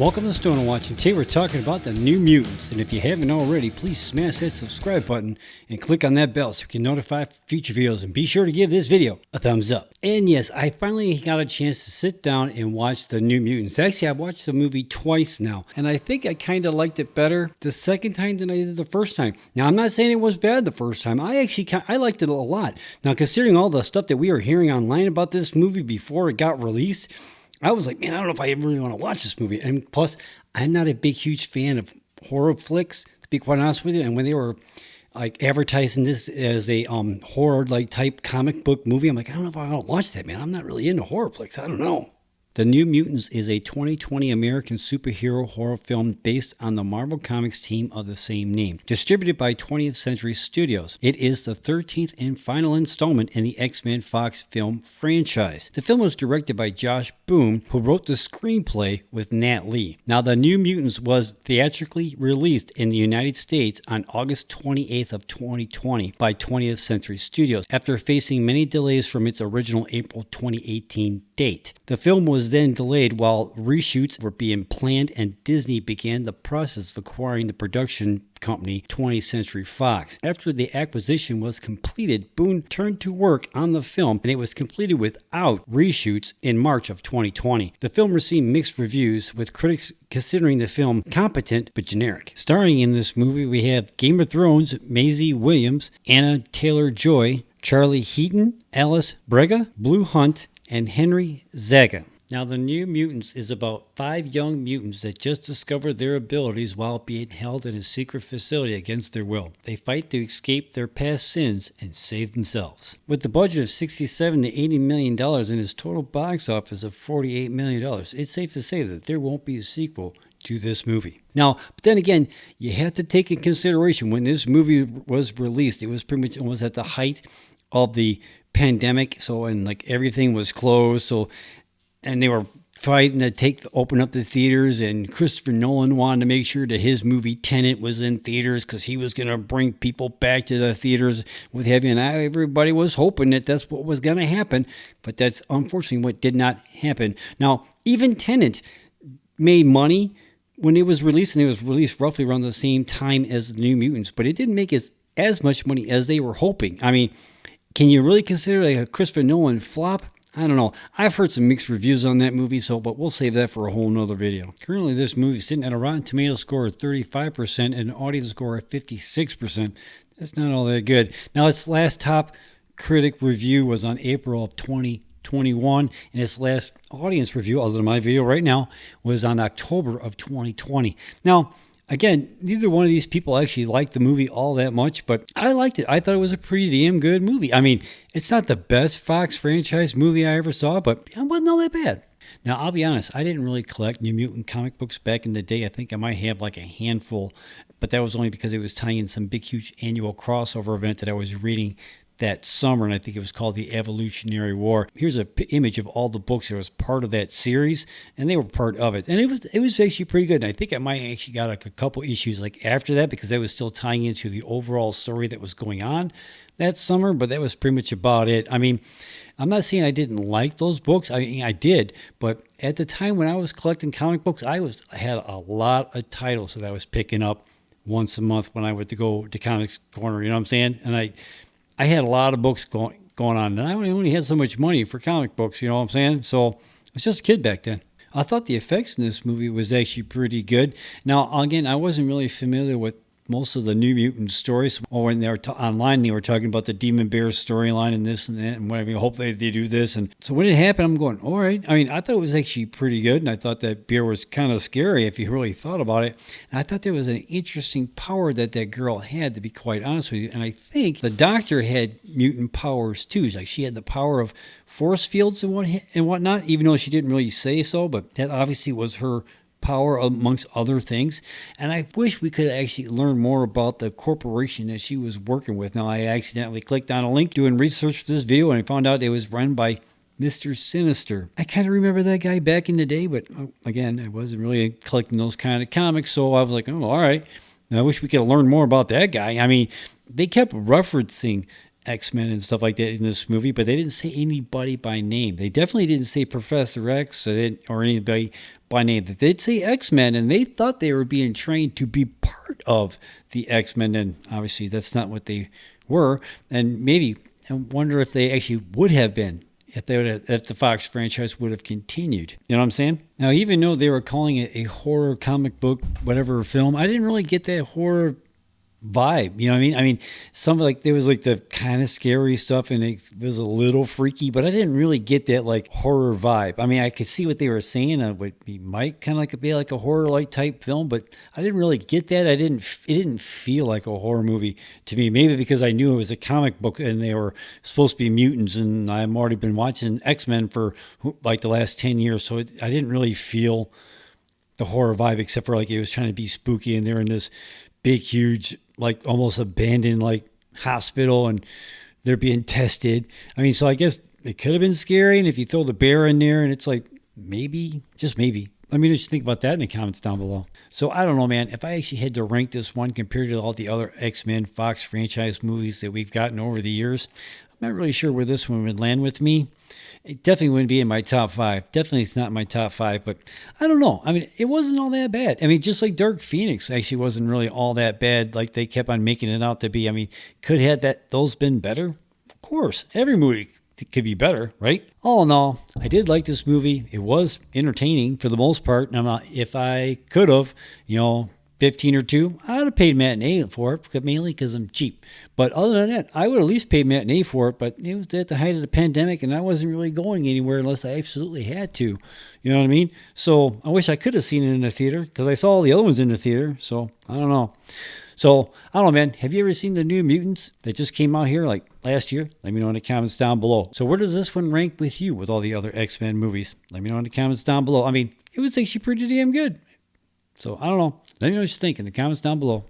Welcome to Stoner Watching. Today we're talking about the New Mutants, and if you haven't already, please smash that subscribe button and click on that bell so you can notify future videos, and be sure to give this video a thumbs up. And yes, I finally got a chance to sit down and watch the New Mutants. Actually, I've watched the movie twice now, and I think I kind of liked it better the second time than I did the first time. Now, I'm not saying it was bad the first time. I liked it a lot. Now, considering all the stuff that we were hearing online about this movie before it got released, I was like, man, I don't know if I really want to watch this movie. And plus, I'm not a huge fan of horror flicks, to be quite honest with you. And when they were like advertising this as a horror like type comic book movie, I'm like, I don't know if I want to watch that, man. I'm not really into horror flicks. I don't know. The New Mutants is a 2020 American superhero horror film based on the Marvel Comics team of the same name, distributed by 20th Century Studios. It is the 13th and final installment in the X-Men Fox film franchise. The film was directed by Josh Boone, who wrote the screenplay with Knate Lee. Now, The New Mutants was theatrically released in the United States on August 28th of 2020 by 20th Century Studios, after facing many delays from its original April 2018 date. The film was then delayed while reshoots were being planned, and Disney began the process of acquiring the production company 20th Century Fox. After the acquisition was completed, Boone turned to work on the film, and it was completed without reshoots in March of 2020. The film received mixed reviews, with critics considering the film competent but generic. Starring in this movie, we have Game of Thrones Maisie Williams, Anna Taylor-Joy, Charlie Heaton, Alice Brega, Blue Hunt, and Henry Zaga. Now, The New Mutants is about 5 young mutants that just discover their abilities while being held in a secret facility against their will. They fight to escape their past sins and save themselves. With the budget of $67 to $80 million and its total box office of $48 million, it's safe to say that there won't be a sequel to this movie. Now, but then again, you have to take in consideration when this movie was released, it was pretty much almost at the height of the pandemic, and like everything was closed, and they were fighting to open up the theaters, and Christopher Nolan wanted to make sure that his movie Tenet was in theaters because he was going to bring people back to the theaters with heavy, and everybody was hoping that that's what was going to happen, but that's unfortunately what did not happen. Now, even Tenet made money when it was released, and it was released roughly around the same time as The New Mutants, but it didn't make as much money as they were hoping. I mean, can you really consider like a Christopher Nolan flop? I don't know. I've heard some mixed reviews on that movie, but we'll save that for a whole nother video. Currently, this movie is sitting at a Rotten Tomatoes score of 35% and an audience score of 56%. That's not all that good. Now, its last top critic review was on April of 2021, and its last audience review, other than my video right now, was on October of 2020. Now, again, neither one of these people actually liked the movie all that much, but I liked it. I thought it was a pretty damn good movie. I mean, it's not the best Fox franchise movie I ever saw, but it wasn't all that bad. Now, I'll be honest, I didn't really collect New Mutant comic books back in the day. I think I might have like a handful, but that was only because it was tying in some big, huge annual crossover event that I was reading that summer, and I think it was called the Evolutionary War. Here's an image of all the books that was part of that series, and they were part of it. And it was actually pretty good. And I think I might actually got like a couple issues like after that, because that was still tying into the overall story that was going on that summer, but that was pretty much about it. I mean, I'm not saying I didn't like those books. I mean, I did, but at the time when I was collecting comic books, I had a lot of titles that I was picking up once a month when I went to go to Comics Corner, you know what I'm saying? And I had a lot of books going on, and I only had so much money for comic books, you know what I'm saying? So I was just a kid back then. I thought the effects in this movie was actually pretty good. Now, again, I wasn't really familiar with most of the New Mutant stories, or when they were online, they were talking about the Demon Bear storyline and this and that, and whatever. Hopefully they do this. And so when it happened, I'm going, all right. I mean, I thought it was actually pretty good, and I thought that bear was kind of scary if you really thought about it. And I thought there was an interesting power that girl had, to be quite honest with you. And I think the Doctor had mutant powers too. Like, she had the power of force fields and whatnot, even though she didn't really say so, but that obviously was her power amongst other things. And I wish we could actually learn more about the corporation that she was working with. Now, I accidentally clicked on a link doing research for this video, and I found out it was run by Mr. Sinister. I kind of remember that guy back in the day, but again, I wasn't really collecting those kind of comics, so I was like, oh, all right. I wish we could learn more about that guy. I mean, they kept referencing X-Men and stuff like that in this movie, but they didn't say anybody by name. They definitely didn't say Professor X or anybody by name. They did say X-Men, and they thought they were being trained to be part of the X-Men, and obviously that's not what they were. And maybe I wonder if they actually would have been if the Fox franchise would have continued. You know what I'm saying? Now, even though they were calling it a horror comic book, whatever film, I didn't really get that horror vibe. You know what I mean? I mean, there was like the kind of scary stuff and it was a little freaky, but I didn't really get that like horror vibe. I mean, I could see what they were saying. It might kind of like be like a horror like type film, but I didn't really get that. It didn't feel like a horror movie to me. Maybe because I knew it was a comic book and they were supposed to be mutants, and I've already been watching X-Men for like the last 10 years. So I didn't really feel the horror vibe, except for like it was trying to be spooky and they're in this big, huge, like almost abandoned like hospital and they're being tested. I mean, so I guess it could have been scary. And if you throw the bear in there and it's like, maybe, just maybe. Let me know what you think about that in the comments down below. So I don't know, man, if I actually had to rank this one compared to all the other X-Men Fox franchise movies that we've gotten over the years, I'm not really sure where this one would land with me. It definitely wouldn't be in my top 5. Definitely it's not in my top 5, but I don't know. I mean, it wasn't all that bad. I mean, just like Dark Phoenix actually wasn't really all that bad like they kept on making it out to be. I mean, could have those been better? Of course. Every movie could be better, right? All in all, I did like this movie. It was entertaining for the most part. And if I could have, 15 or 2, I'd have paid matinee for it, mainly because I'm cheap. But other than that, I would at least pay matinee for it, but it was at the height of the pandemic, and I wasn't really going anywhere unless I absolutely had to. You know what I mean? So I wish I could have seen it in the theater, because I saw all the other ones in the theater, so I don't know. So, I don't know, man. Have you ever seen the New Mutants that just came out here like last year? Let me know in the comments down below. So where does this one rank with you with all the other X-Men movies? Let me know in the comments down below. I mean, it was actually pretty damn good. So, I don't know. Let me know what you think in the comments down below.